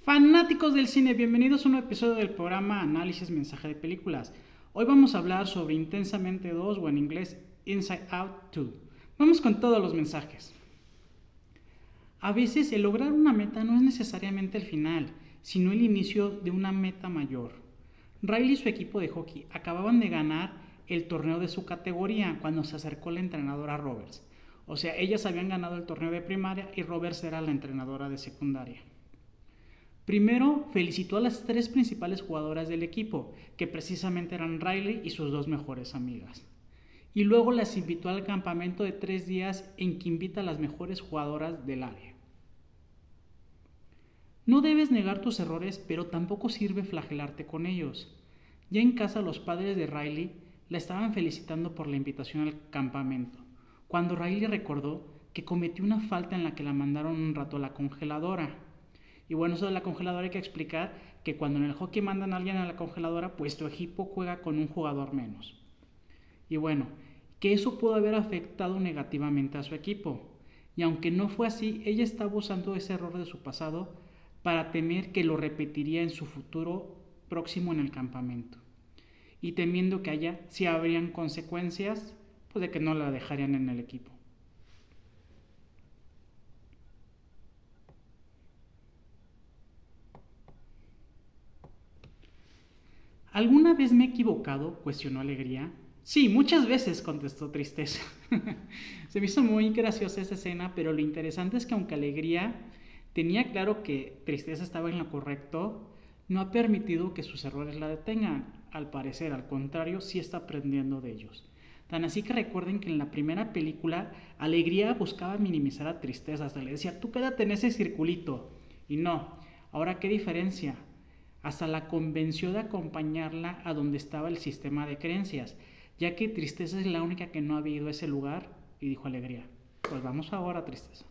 Fanáticos del cine, bienvenidos a un nuevo episodio del programa Análisis Mensaje de Películas. Hoy vamos a hablar sobre Intensamente 2 o en inglés Inside Out 2. Vamos con todos los mensajes. A veces el lograr una meta no es necesariamente el final, sino el inicio de una meta mayor. Riley y su equipo de hockey acababan de ganar el torneo de su categoría cuando se acercó la entrenadora Roberts. O sea, ellas habían ganado el torneo de primaria y Roberts era la entrenadora de secundaria. Primero, felicitó a las tres principales jugadoras del equipo, que precisamente eran Riley y sus dos mejores amigas. Y luego las invitó al campamento de 3 días en que invita a las mejores jugadoras del área. No debes negar tus errores, pero tampoco sirve flagelarte con ellos. Ya en casa los padres de Riley la estaban felicitando por la invitación al campamento, cuando Riley recordó que cometió una falta en la que la mandaron un rato a la congeladora. Y bueno, eso de la congeladora hay que explicar que cuando en el hockey mandan a alguien a la congeladora, pues tu equipo juega con un jugador menos. Y bueno, que eso pudo haber afectado negativamente a su equipo. Y aunque no fue así, ella estaba usando ese error de su pasado para temer que lo repetiría en su futuro próximo en el campamento. Y temiendo que allá sí habrían consecuencias, pues de que no la dejarían en el equipo. ¿Alguna vez me he equivocado?, cuestionó Alegría. Sí, muchas veces, contestó Tristeza. Se me hizo muy graciosa esa escena, pero lo interesante es que aunque Alegría tenía claro que Tristeza estaba en lo correcto, no ha permitido que sus errores la detengan. Al parecer, al contrario, sí está aprendiendo de ellos. Tan así que recuerden que en la primera película, Alegría buscaba minimizar a Tristeza, hasta le decía, tú quédate en ese circulito. Y no, ahora qué diferencia. Hasta la convenció de acompañarla a donde estaba el sistema de creencias, ya que Tristeza es la única que no había ido a ese lugar, y dijo Alegría, pues vamos ahora, Tristeza.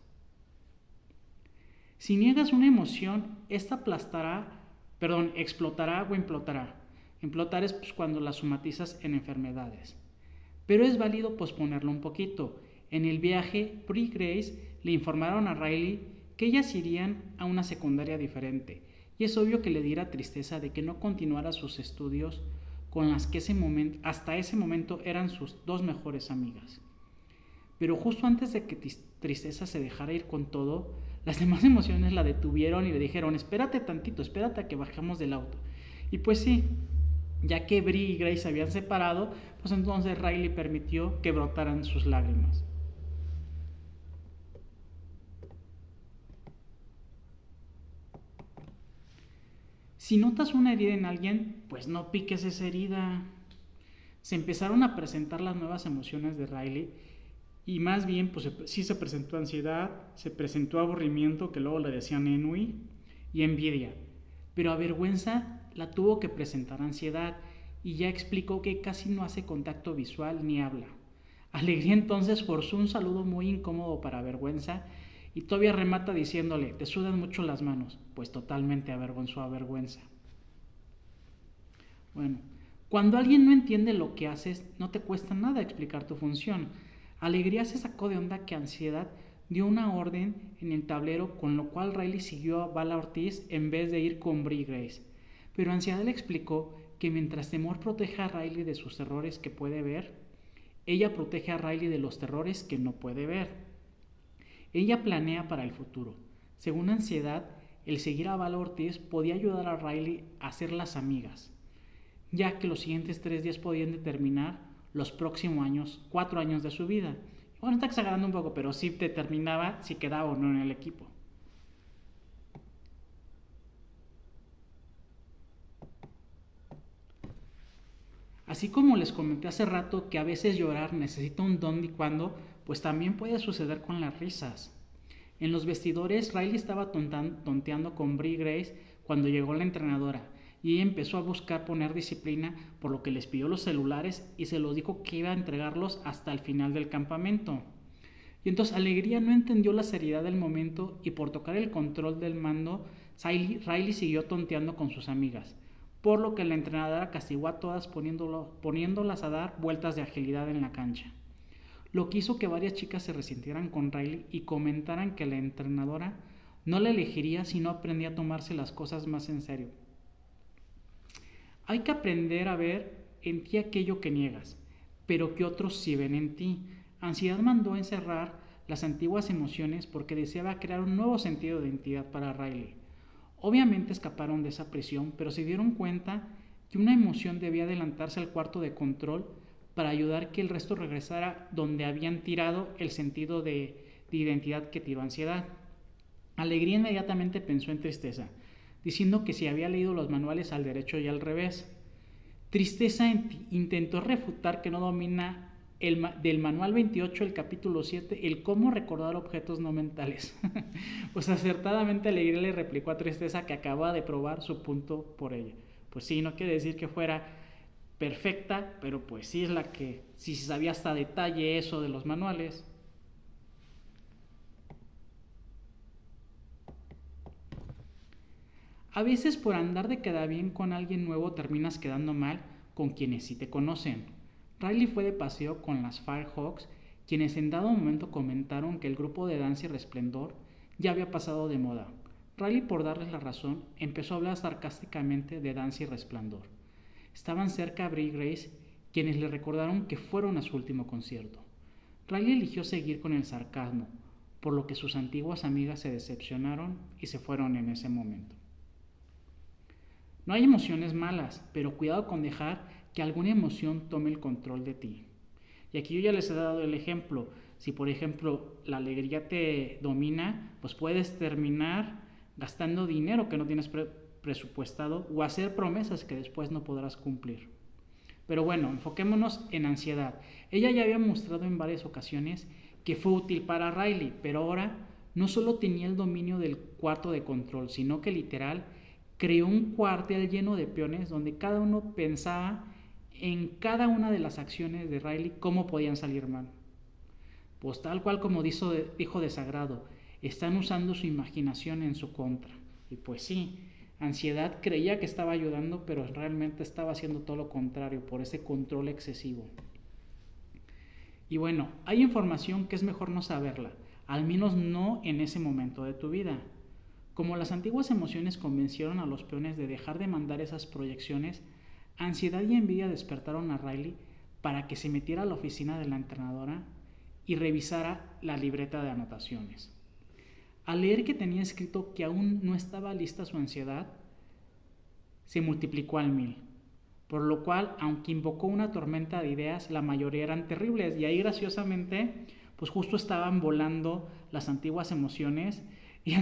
Si niegas una emoción, esta explotará o implotará. Implotar es pues, cuando la somatizas en enfermedades. Pero es válido posponerlo un poquito. En el viaje, Brie y Grace le informaron a Riley que ellas irían a una secundaria diferente, y es obvio que le diera tristeza de que no continuara sus estudios con las que hasta ese momento eran sus dos mejores amigas. Pero justo antes de que Tristeza se dejara ir con todo, las demás emociones la detuvieron y le dijeron, espérate tantito, espérate a que bajemos del auto. Y pues sí, ya que Brie y Grace se habían separado, pues entonces Riley permitió que brotaran sus lágrimas. Si notas una herida en alguien, pues no piques esa herida. Se empezaron a presentar las nuevas emociones de Riley y más bien pues sí se presentó ansiedad, se presentó aburrimiento, que luego le decían ennui, y envidia. Pero a vergüenza la tuvo que presentar ansiedad y ya explicó que casi no hace contacto visual ni habla. Alegría entonces forzó un saludo muy incómodo para vergüenza y todavía remata diciéndole, te sudan mucho las manos, pues totalmente avergonzó a vergüenza. Bueno, cuando alguien no entiende lo que haces, no te cuesta nada explicar tu función. Alegría se sacó de onda que ansiedad dio una orden en el tablero, con lo cual Riley siguió a Bala Ortiz en vez de ir con Brie Grace. Pero ansiedad le explicó que mientras temor protege a Riley de sus errores que puede ver, ella protege a Riley de los terrores que no puede ver. Ella planea para el futuro. Según ansiedad, el seguir a Bala Ortiz podía ayudar a Riley a ser las amigas, ya que los siguientes 3 días podían determinar los próximos años, 4 años de su vida. Bueno, está exagerando un poco, pero sí determinaba si quedaba o no en el equipo. Así como les comenté hace rato que a veces llorar necesita un don y cuando, pues también puede suceder con las risas. En los vestidores, Riley estaba tonteando con Brie Grace cuando llegó la entrenadora y ella empezó a buscar poner disciplina, por lo que les pidió los celulares y se los dijo que iba a entregarlos hasta el final del campamento. Y entonces Alegría no entendió la seriedad del momento y por tocar el control del mando, Riley siguió tonteando con sus amigas, por lo que la entrenadora castigó a todas poniéndolas a dar vueltas de agilidad en la cancha. Lo que hizo que varias chicas se resintieran con Riley y comentaran que la entrenadora No la elegiría si no aprendía a tomarse las cosas más en serio. Hay que aprender a ver en ti aquello que niegas, pero que otros sí ven en ti. Ansiedad mandó a encerrar las antiguas emociones porque deseaba crear un nuevo sentido de identidad para Riley. Obviamente escaparon de esa prisión, pero se dieron cuenta que una emoción debía adelantarse al cuarto de control para ayudar que el resto regresara donde habían tirado el sentido de identidad que tiró ansiedad. Alegría inmediatamente pensó en tristeza, diciendo que si había leído los manuales al derecho y al revés. Tristeza intentó refutar que no domina del manual 28, el capítulo 7, el cómo recordar objetos no mentales. Pues acertadamente Alegría le replicó a Tristeza que acababa de probar su punto por ella. Pues sí, no quiere decir que fuera perfecta, pero pues sí es la que, si se sabía hasta detalle eso de los manuales. A veces por andar de queda bien con alguien nuevo terminas quedando mal con quienes sí te conocen. Riley fue de paseo con las Firehawks, quienes en dado momento comentaron que el grupo de Danza y Resplendor ya había pasado de moda. Riley, por darles la razón, empezó a hablar sarcásticamente de Danza y Resplandor. Estaban cerca Brie y Grace, quienes le recordaron que fueron a su último concierto. Riley eligió seguir con el sarcasmo, por lo que sus antiguas amigas se decepcionaron y se fueron en ese momento. No hay emociones malas, pero cuidado con dejar que alguna emoción tome el control de ti. Y aquí yo ya les he dado el ejemplo. Si por ejemplo la alegría te domina, pues puedes terminar gastando dinero que no tienes presupuestado o hacer promesas que después no podrás cumplir. Pero bueno, enfoquémonos en ansiedad. Ella ya había mostrado en varias ocasiones que fue útil para Riley, pero ahora no solo tenía el dominio del cuarto de control, sino que literal creó un cuartel lleno de peones donde cada uno pensaba en cada una de las acciones de Riley cómo podían salir mal. Pues tal cual como dijo Desagrado, están usando su imaginación en su contra. Y pues sí, Ansiedad creía que estaba ayudando, pero realmente estaba haciendo todo lo contrario por ese control excesivo. Y bueno, hay información que es mejor no saberla, al menos no en ese momento de tu vida. Como las antiguas emociones convencieron a los peones de dejar de mandar esas proyecciones, ansiedad y envidia despertaron a Riley para que se metiera a la oficina de la entrenadora y revisara la libreta de anotaciones. Al leer que tenía escrito que aún no estaba lista su ansiedad, se multiplicó al 1000, por lo cual, aunque invocó una tormenta de ideas, la mayoría eran terribles, y ahí graciosamente, pues justo estaban volando las antiguas emociones, y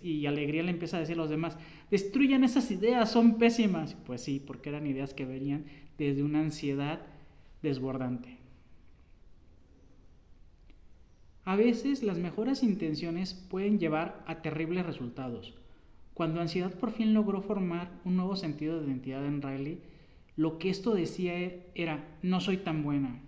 y alegría le empieza a decir a los demás, destruyan esas ideas, son pésimas. Pues sí, porque eran ideas que venían desde una ansiedad desbordante. A veces las mejores intenciones pueden llevar a terribles resultados. Cuando Ansiedad por fin logró formar un nuevo sentido de identidad en Riley, lo que esto decía era, no soy tan buena.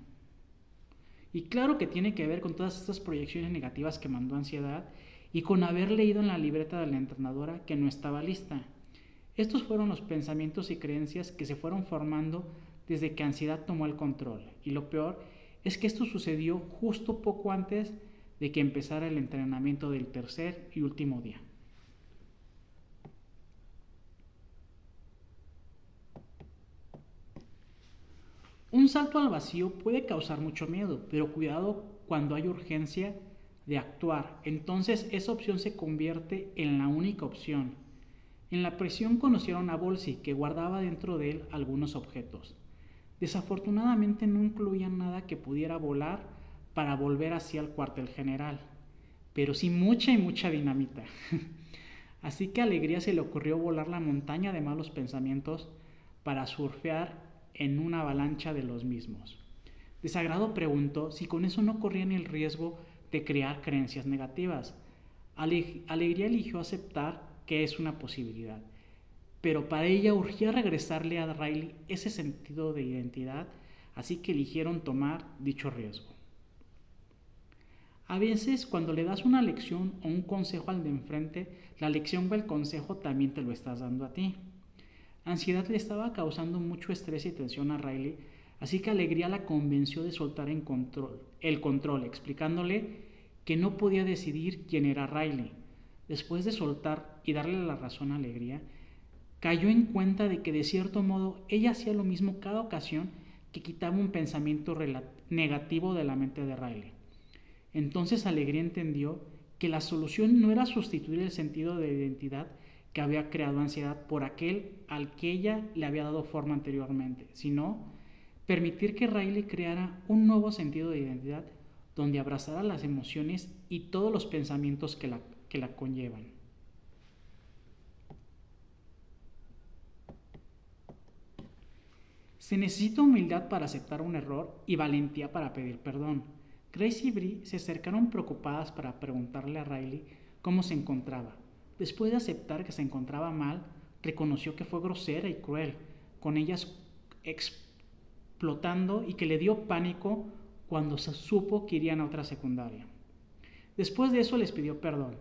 Y claro que tiene que ver con todas estas proyecciones negativas que mandó Ansiedad y con haber leído en la libreta de la entrenadora que no estaba lista. Estos fueron los pensamientos y creencias que se fueron formando desde que Ansiedad tomó el control. Y lo peor es que esto sucedió justo poco antes de que empezara el entrenamiento del tercer y último día. Un salto al vacío puede causar mucho miedo, pero cuidado cuando hay urgencia de actuar. Entonces esa opción se convierte en la única opción. En la prisión conocieron a Bolsey, que guardaba dentro de él algunos objetos. Desafortunadamente no incluían nada que pudiera volar para volver hacia el cuartel general, pero sí mucha y mucha dinamita. Así que a Alegría se le ocurrió volar la montaña de malos pensamientos para surfear en una avalancha de los mismos. Desagrado preguntó si con eso no corrían el riesgo de crear creencias negativas. Alegría eligió aceptar que es una posibilidad, pero para ella urgía regresarle a Riley ese sentido de identidad, así que eligieron tomar dicho riesgo. A veces, cuando le das una lección o un consejo al de enfrente, la lección o el consejo también te lo estás dando a ti. Ansiedad le estaba causando mucho estrés y tensión a Riley, así que Alegría la convenció de soltar el control, explicándole que no podía decidir quién era Riley. Después de soltar y darle la razón a Alegría, cayó en cuenta de que de cierto modo ella hacía lo mismo cada ocasión que quitaba un pensamiento negativo de la mente de Riley. Entonces Alegría entendió que la solución no era sustituir el sentido de identidad que había creado ansiedad por aquel al que ella le había dado forma anteriormente, sino permitir que Riley creara un nuevo sentido de identidad donde abrazara las emociones y todos los pensamientos que la conllevan. Se necesita humildad para aceptar un error y valentía para pedir perdón. Grace y Bree se acercaron preocupadas para preguntarle a Riley cómo se encontraba. Después de aceptar que se encontraba mal, reconoció que fue grosera y cruel, con ellas explotando, y que le dio pánico cuando se supo que irían a otra secundaria. Después de eso les pidió perdón,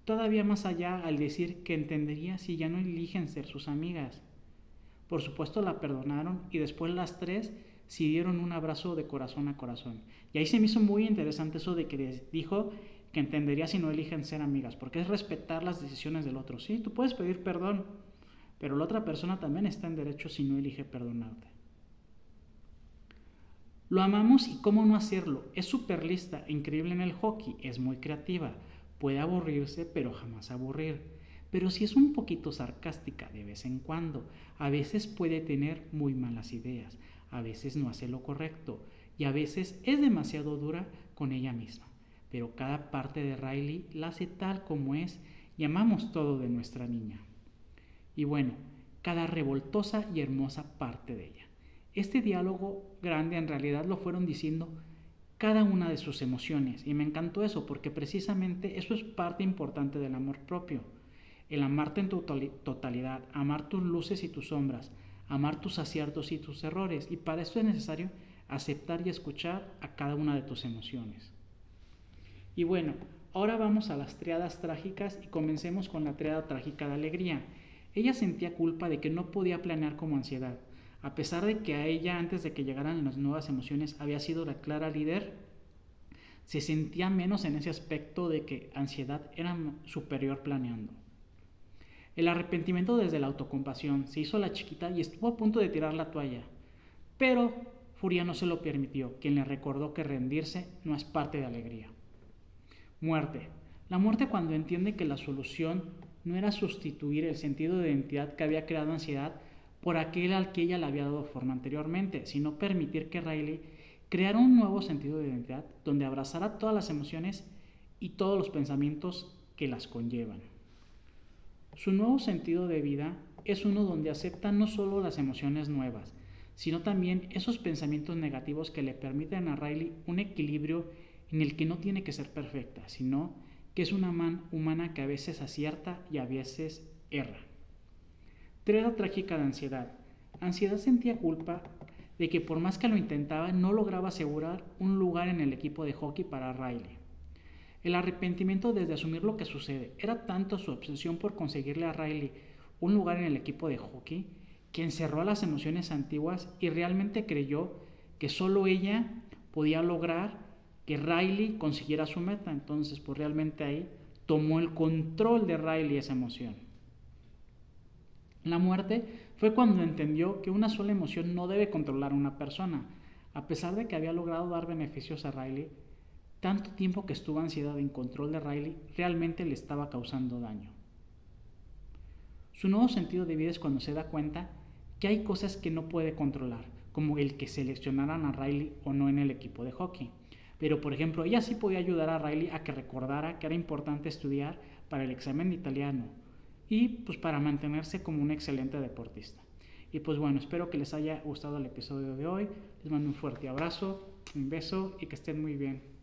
todavía más allá al decir que entendería si ya no eligen ser sus amigas. Por supuesto la perdonaron y después las tres se dieron un abrazo de corazón a corazón. Y ahí se me hizo muy interesante eso de que dijo que entendería si no eligen ser amigas, porque es respetar las decisiones del otro. Sí, tú puedes pedir perdón, pero la otra persona también está en derecho si no elige perdonarte. Lo amamos y cómo no hacerlo. Es súper lista, increíble en el hockey, es muy creativa, puede aburrirse pero jamás aburrir. Pero si es un poquito sarcástica de vez en cuando, a veces puede tener muy malas ideas, a veces no hace lo correcto y a veces es demasiado dura con ella misma. Pero cada parte de Riley la hace tal como es y amamos todo de nuestra niña. Y bueno, cada revoltosa y hermosa parte de ella. Este diálogo grande en realidad lo fueron diciendo cada una de sus emociones y me encantó eso porque precisamente eso es parte importante del amor propio. El amarte en tu totalidad, amar tus luces y tus sombras, amar tus aciertos y tus errores, y para eso es necesario aceptar y escuchar a cada una de tus emociones. Y bueno, ahora vamos a las triadas trágicas y comencemos con la triada trágica de Alegría. Ella sentía culpa de que no podía planear como ansiedad, a pesar de que a ella antes de que llegaran las nuevas emociones había sido la clara líder. Se sentía menos en ese aspecto de que ansiedad era superior planeando. El arrepentimiento desde la autocompasión se hizo la chiquita y estuvo a punto de tirar la toalla, pero Furia no se lo permitió, quien le recordó que rendirse no es parte de Alegría. Muerte. La muerte cuando entiende que la solución no era sustituir el sentido de identidad que había creado ansiedad por aquel al que ella le había dado forma anteriormente, sino permitir que Riley creara un nuevo sentido de identidad donde abrazara todas las emociones y todos los pensamientos que las conllevan. Su nuevo sentido de vida es uno donde acepta no solo las emociones nuevas, sino también esos pensamientos negativos que le permiten a Riley un equilibrio en el que no tiene que ser perfecta, sino que es una humana que a veces acierta y a veces erra. Triada trágica de ansiedad. Ansiedad sentía culpa de que por más que lo intentaba no lograba asegurar un lugar en el equipo de hockey para Riley. El arrepentimiento desde asumir lo que sucede era tanto su obsesión por conseguirle a Riley un lugar en el equipo de hockey que encerró a las emociones antiguas y realmente creyó que solo ella podía lograr que Riley consiguiera su meta. Entonces, pues realmente ahí tomó el control de Riley esa emoción. La muerte fue cuando entendió que una sola emoción no debe controlar a una persona. A pesar de que había logrado dar beneficios a Riley, tanto tiempo que estuvo ansiedad en control de Riley realmente le estaba causando daño. Su nuevo sentido de vida es cuando se da cuenta que hay cosas que no puede controlar, como el que seleccionaran a Riley o no en el equipo de hockey. Pero, por ejemplo, ella sí podía ayudar a Riley a que recordara que era importante estudiar para el examen de italiano y pues para mantenerse como un excelente deportista. Y pues bueno, espero que les haya gustado el episodio de hoy. Les mando un fuerte abrazo, un beso y que estén muy bien.